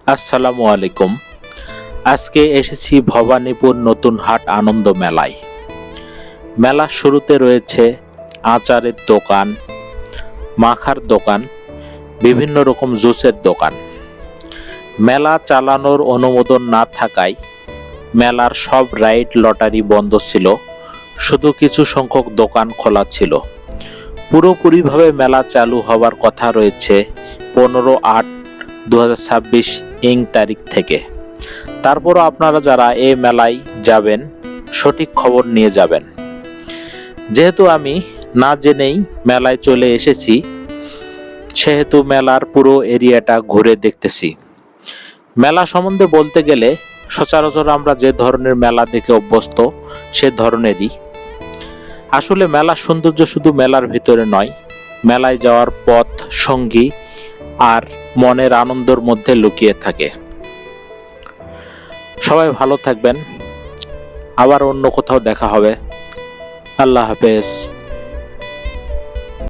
আসসালামু আলাইকুম। আজকে এসেছি ভবানীপুর নতুন হাট আনন্দ মেলায়। মেলার শুরুতে রয়েছে আচারের দোকান, মাখার দোকান, বিভিন্ন রকম জুসের দোকান। মেলা চালানোর অনুমোদন না থাকায় মেলার সব রাইড লটারি বন্ধ ছিল, শুধু কিছু সংখ্যক দোকান খোলা ছিল। পুরোপুরিভাবে মেলা চালু হওয়ার কথা রয়েছে 15/8/2026 তারিখ থেকে। তারপরও আপনারা যারা এই মেলায় যাবেন সঠিক খবর নিয়ে যাবেন। যেহেতু আমি না জেনেই মেলায় চলে এসেছি, সেহেতু মেলার পুরো এরিয়াটা ঘুরে দেখতেছি। মেলা সম্বন্ধে বলতে গেলে সচরাচর আমরা যে ধরনের মেলা দেখে অভ্যস্ত সে ধরনেরই। আসলে মেলার সৌন্দর্য শুধু মেলার ভিতরে নয়, মেলায় যাওয়ার পথ সঙ্গী আর মনের আনন্দের মধ্যে লুকিয়ে থাকে। সবাই ভালো থাকবেন, আবার অন্য কোথাও দেখা হবে। আল্লাহ হাফেজ।